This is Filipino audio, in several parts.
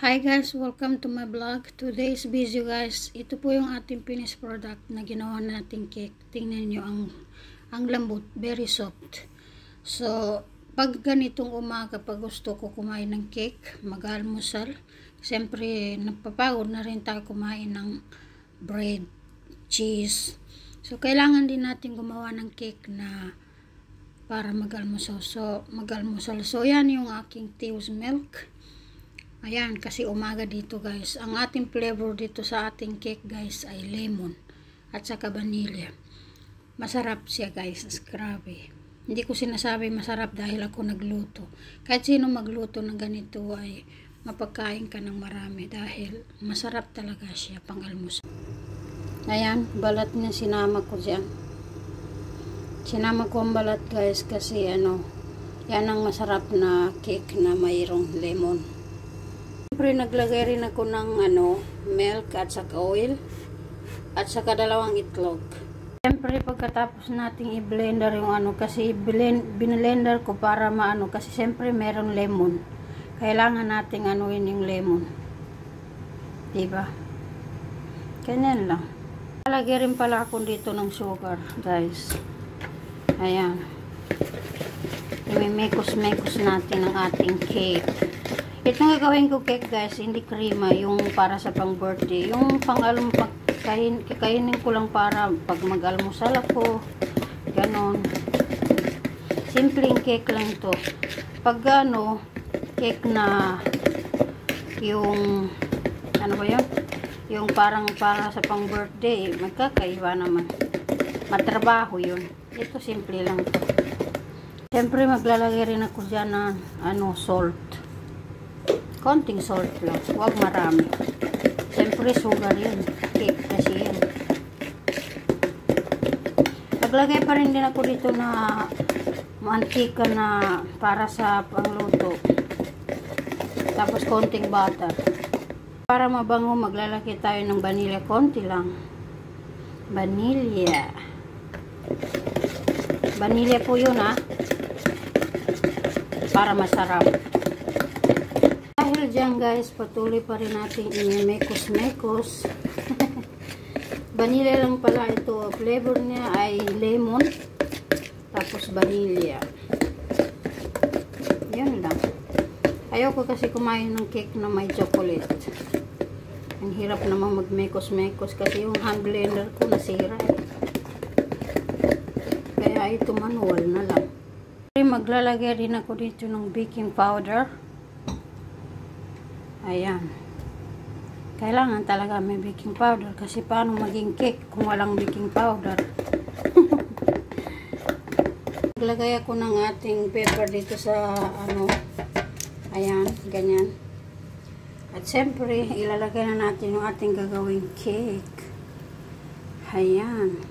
Hi guys, welcome to my vlog. Today's video guys, ito po yung ating finished product na ginawa nating cake. Tingnan nyo ang lambot, very soft. So, pag ganitong umaga, pag gusto ko kumain ng cake, mag-almusal, siyempre napapagod na rin tayo kumain ng bread, cheese. So, kailangan din natin gumawa ng cake na para mag-almusal. So, yan yung aking tea's milk. Ayan, kasi umaga dito guys. Ang ating flavor dito sa ating cake guys ay lemon at saka vanilla. Masarap siya guys, grabe. Hindi ko sinasabi masarap dahil ako nagluto. Kahit sino magluto ng ganito ay mapagkain ka ng marami dahil masarap talaga siya pang almusal. Ayan, balat niya sinama ko dyan. Sinama ko ang balat guys kasi yan ang masarap na cake na mayroong lemon. Siyempre naglagay rin ako ng milk at saka oil at saka 2 itlog. Siyempre pagkatapos nating i-blender yung kasi binblender ko para kasi siyempre meron lemon. Kailangan nating anuin yung lemon. Diba? Ganyan lang. Lalagay rin pala ako dito ng sugar, guys. Ayan. Imimekos-mekos natin ang ating cake. Itong gagawin ko cake guys, hindi krema, yung para sa pang birthday. Yung kakainin ko lang para pag mag-almusal ako. Ganon. Simpleng cake lang to. Pag cake na yung ba yun? Yung parang para sa pang birthday, magkakaiba naman. Matrabaho yun. Ito simple lang to. Siyempre maglalagay rin ako dyan ng salt. Konting salt lang, huwag marami. Siyempre sugar yun, cake kasi yun. Naglagay pa rin din ako dito na mantika na para sa pangluto. Tapos konting butter. Para mabango, maglalagay tayo ng vanilla, konti lang. Vanilla. Vanilla po yun para masarap. Dahil dyan guys, patuloy pa rin natin i-mekos-mekos. Vanilla lang pala ito. Flavor niya ay lemon. Tapos vanilla. Yan lang. Ayoko kasi kumain ng cake na may chocolate. Ang hirap naman mag-mekos-mekos kasi yung hand blender ko nasira Kaya ito manual na lang. Maglalagay din ako dito ng baking powder. Ayan. Kailangan talaga may baking powder kasi paano maging cake kung walang baking powder. Naglagay ako ng ating pepper dito sa ayan, ganyan. At siyempre, ilalagay na natin yung ating gagawing cake. Ayan.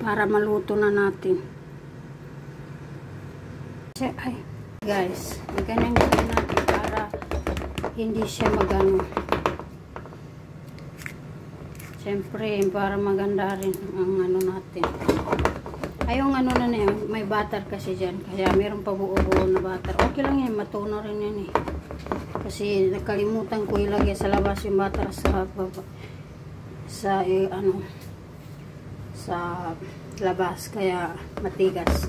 Para maluto na natin. Ay, guys, ganyan gawin natin para hindi siya siyempre, para maganda rin ang natin. Ay, yung na yan, may butter kasi dyan. Kaya meron pa buo-buo na butter. Okay lang yan, matuno rin yan Kasi nakalimutan ko ilagay sa labas yung butter sa labas. Kaya matigas.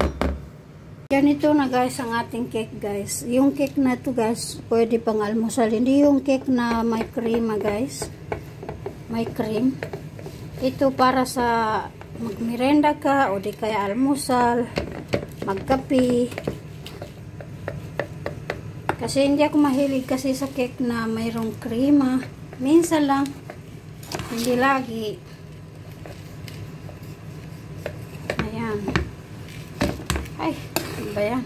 Ganito na guys ang ating cake guys. Yung cake na to guys, pwede pang almusal. Hindi yung cake na may cream guys. May cream. Ito para sa magmerenda ka o di kaya almusal, magkape. Kasi hindi ako mahilig kasi sa cake na mayroong cream. Minsan lang. Hindi lagi. Ayan. Ay. Ba yan?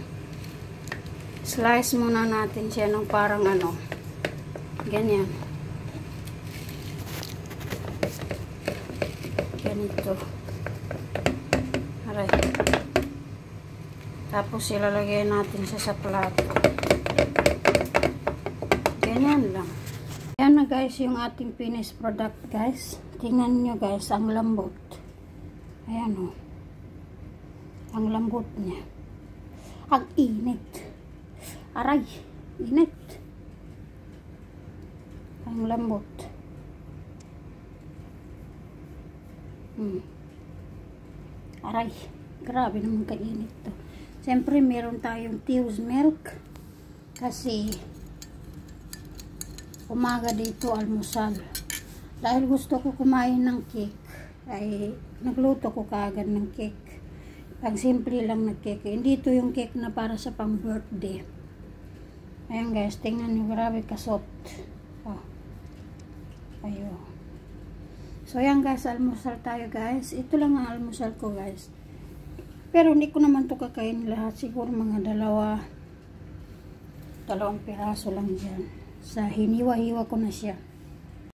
Slice muna natin siya ng parang ganyan. Ganito. Aray. Tapos ilalagay natin siya sa plato. Ganyan lang. Ayan na guys yung ating finished product guys. Tingnan nyo guys ang lambot. Ayan Ang lambot niya. Ang init. Aray, init. Ang lambot. Aray, grabe naman kainit to. Siyempre, meron tayong Teo's milk. Kasi, umaga dito, almusal. Dahil gusto ko kumain ng cake, ay nagluto ko kaagad ng cake. Pag simple lang na cake. Hindi ito yung cake na para sa pang birthday. Ayan guys, tingnan nyo, grabe ka soft. Oh. Ayun. So ayan guys, almusal tayo guys. Ito lang ang almusal ko guys. Pero hindi ko naman ito kakain lahat. Siguro mga dalawang piraso lang dyan. Sa hiniwa-hiwa ko na siya.